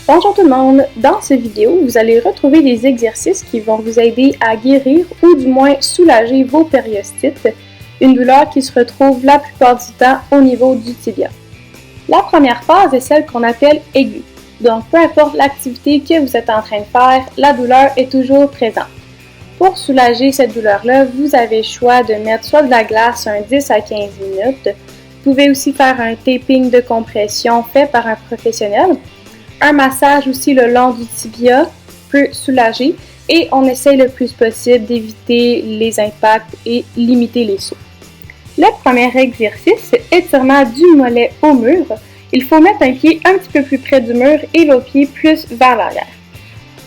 Bonjour tout le monde! Dans cette vidéo, vous allez retrouver des exercices qui vont vous aider à guérir ou du moins soulager vos périostites, une douleur qui se retrouve la plupart du temps au niveau du tibia. La première phase est celle qu'on appelle aiguë. Donc, peu importe l'activité que vous êtes en train de faire, la douleur est toujours présente. Pour soulager cette douleur-là, vous avez le choix de mettre soit de la glace un 10 à 15 minutes. Vous pouvez aussi faire un taping de compression fait par un professionnel. Un massage aussi le long du tibia peut soulager et on essaye le plus possible d'éviter les impacts et limiter les sauts. Le premier exercice, c'est étirement du mollet au mur. Il faut mettre un pied un petit peu plus près du mur et l'autre pied plus vers l'arrière.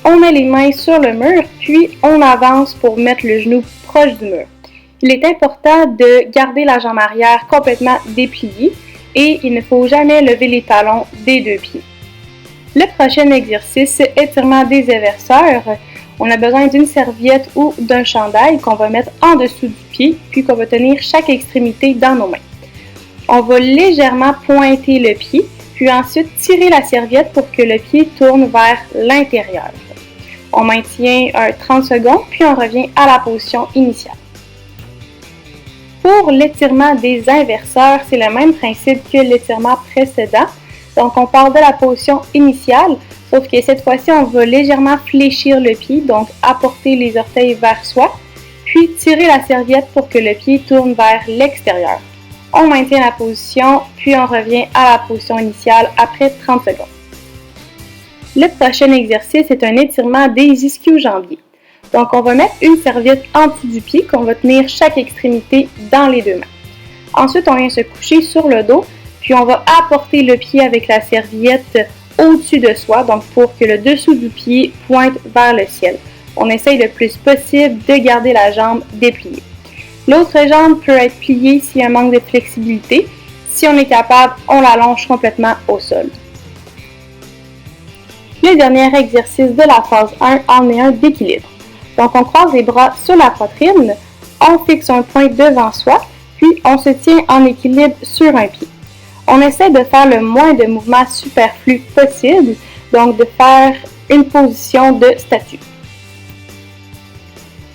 On met les mains sur le mur, puis on avance pour mettre le genou proche du mur. Il est important de garder la jambe arrière complètement dépliée et il ne faut jamais lever les talons des deux pieds. Le prochain exercice, c'est étirement des éverseurs. On a besoin d'une serviette ou d'un chandail qu'on va mettre en dessous du pied, puis qu'on va tenir chaque extrémité dans nos mains. On va légèrement pointer le pied, puis ensuite tirer la serviette pour que le pied tourne vers l'intérieur. On maintient 30 secondes, puis on revient à la position initiale. Pour l'étirement des inverseurs, c'est le même principe que l'étirement précédent. Donc, on part de la position initiale, sauf que cette fois-ci, on va légèrement fléchir le pied, donc apporter les orteils vers soi, puis tirer la serviette pour que le pied tourne vers l'extérieur. On maintient la position, puis on revient à la position initiale après 30 secondes. Le prochain exercice est un étirement des ischio-jambiers. Donc, on va mettre une serviette en dessous du pied qu'on va tenir chaque extrémité dans les deux mains. Ensuite, on vient se coucher sur le dos, puis on va apporter le pied avec la serviette au-dessus de soi, donc pour que le dessous du pied pointe vers le ciel. On essaye le plus possible de garder la jambe dépliée. L'autre jambe peut être pliée s'il y a un manque de flexibilité. Si on est capable, on l'allonge complètement au sol. Le dernier exercice de la phase 1 en est un d'équilibre. Donc on croise les bras sur la poitrine, on fixe un point devant soi, puis on se tient en équilibre sur un pied. On essaie de faire le moins de mouvements superflus possible, donc de faire une position de statue.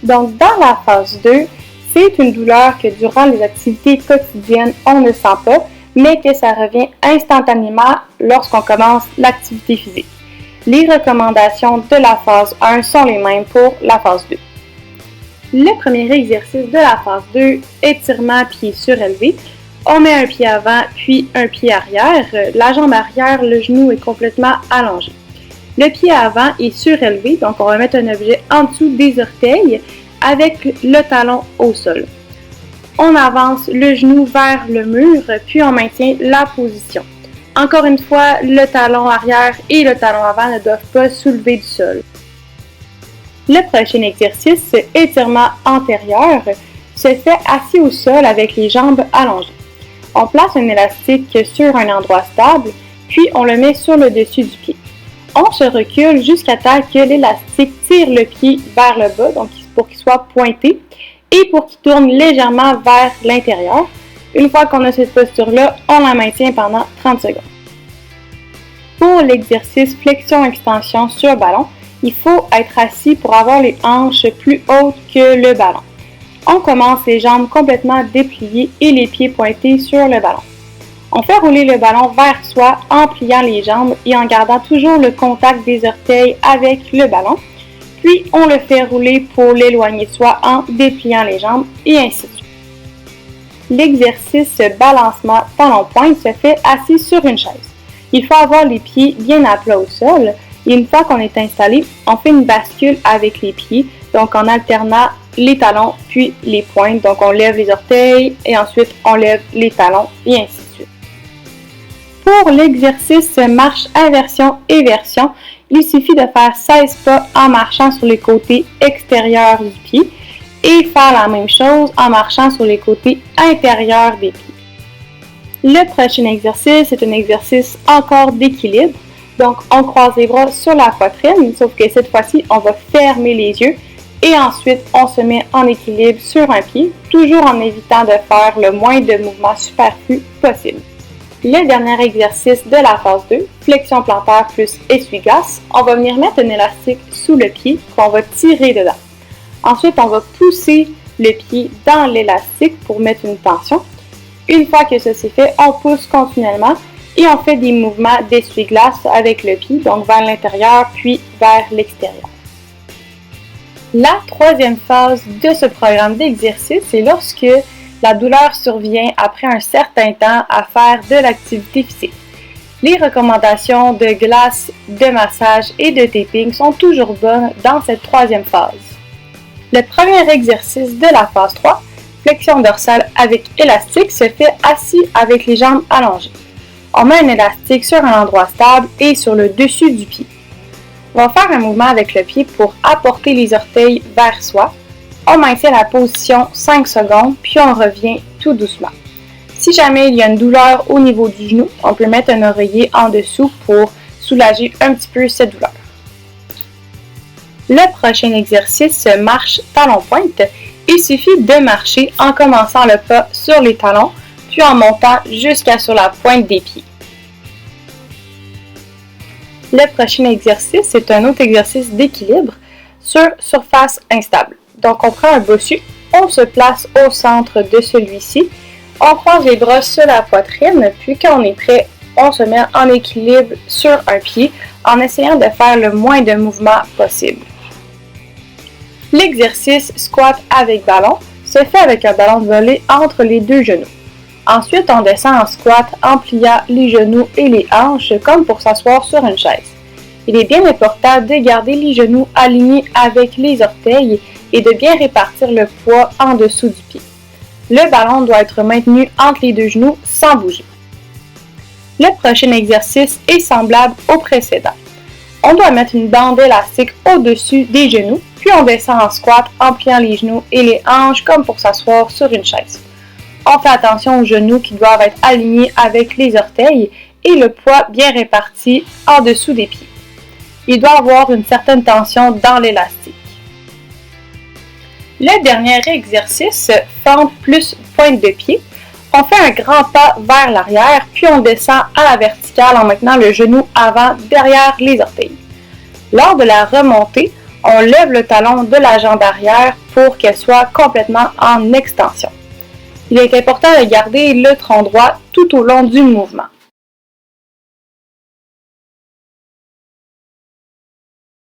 Donc dans la phase 2, c'est une douleur que durant les activités quotidiennes, on ne sent pas, mais que ça revient instantanément lorsqu'on commence l'activité physique. Les recommandations de la phase 1 sont les mêmes pour la phase 2. Le premier exercice de la phase 2, étirement pied surélevé. On met un pied avant, puis un pied arrière. La jambe arrière, le genou est complètement allongé. Le pied avant est surélevé, donc on va mettre un objet en dessous des orteils avec le talon au sol. On avance le genou vers le mur, puis on maintient la position. Encore une fois, le talon arrière et le talon avant ne doivent pas soulever du sol. Le prochain exercice, étirement antérieur, se fait assis au sol avec les jambes allongées. On place un élastique sur un endroit stable, puis on le met sur le dessus du pied. On se recule jusqu'à temps que l'élastique tire le pied vers le bas, donc pour qu'il soit pointé, et pour qu'il tourne légèrement vers l'intérieur. Une fois qu'on a cette posture-là, on la maintient pendant 30 secondes. Pour l'exercice flexion-extension sur ballon, il faut être assis pour avoir les hanches plus hautes que le ballon. On commence les jambes complètement dépliées et les pieds pointés sur le ballon. On fait rouler le ballon vers soi en pliant les jambes et en gardant toujours le contact des orteils avec le ballon. Puis on le fait rouler pour l'éloigner de soi en dépliant les jambes et ainsi de suite. L'exercice balancement talon-pointe se fait assis sur une chaise. Il faut avoir les pieds bien à plat au sol et une fois qu'on est installé, on fait une bascule avec les pieds, donc en alternant les talons puis les pointes. Donc on lève les orteils et ensuite on lève les talons et ainsi de suite. Pour l'exercice marche inversion-éversion, il suffit de faire 16 pas en marchant sur les côtés extérieurs du pied et faire la même chose en marchant sur les côtés intérieurs des pieds. Le prochain exercice est un exercice encore d'équilibre. Donc on croise les bras sur la poitrine, sauf que cette fois-ci, on va fermer les yeux et ensuite on se met en équilibre sur un pied, toujours en évitant de faire le moins de mouvements superflus possible. Le dernier exercice de la phase 2, flexion plantaire plus essuie-glace, on va venir mettre un élastique sous le pied qu'on va tirer dedans. Ensuite, on va pousser le pied dans l'élastique pour mettre une tension. Une fois que ceci est fait, on pousse continuellement et on fait des mouvements d'essuie-glace avec le pied, donc vers l'intérieur puis vers l'extérieur. La troisième phase de ce programme d'exercice, c'est lorsque la douleur survient après un certain temps à faire de l'activité physique. Les recommandations de glace, de massage et de taping sont toujours bonnes dans cette troisième phase. Le premier exercice de la phase 3, flexion dorsale avec élastique, se fait assis avec les jambes allongées. On met un élastique sur un endroit stable et sur le dessus du pied. On va faire un mouvement avec le pied pour apporter les orteils vers soi. On maintient la position 5 secondes, puis on revient tout doucement. Si jamais il y a une douleur au niveau du genou, on peut mettre un oreiller en dessous pour soulager un petit peu cette douleur. Le prochain exercice, marche talon-pointe. Il suffit de marcher en commençant le pas sur les talons, puis en montant jusqu'à sur la pointe des pieds. Le prochain exercice, c'est un autre exercice d'équilibre sur surface instable. Donc, on prend un bossu, on se place au centre de celui-ci, on croise les bras sur la poitrine, puis quand on est prêt, on se met en équilibre sur un pied en essayant de faire le moins de mouvements possible. L'exercice squat avec ballon se fait avec un ballon de volley entre les deux genoux. Ensuite, on descend en squat en pliant les genoux et les hanches comme pour s'asseoir sur une chaise. Il est bien important de garder les genoux alignés avec les orteils et de bien répartir le poids en dessous du pied. Le ballon doit être maintenu entre les deux genoux sans bouger. Le prochain exercice est semblable au précédent. On doit mettre une bande élastique au-dessus des genoux, puis on descend en squat en pliant les genoux et les hanches comme pour s'asseoir sur une chaise. On fait attention aux genoux qui doivent être alignés avec les orteils et le poids bien réparti en dessous des pieds. Il doit y avoir une certaine tension dans l'élastique. Le dernier exercice, fente plus pointe de pied. On fait un grand pas vers l'arrière, puis on descend à la verticale en maintenant le genou avant derrière les orteils. Lors de la remontée, on lève le talon de la jambe arrière pour qu'elle soit complètement en extension. Il est important de garder le tronc droit tout au long du mouvement.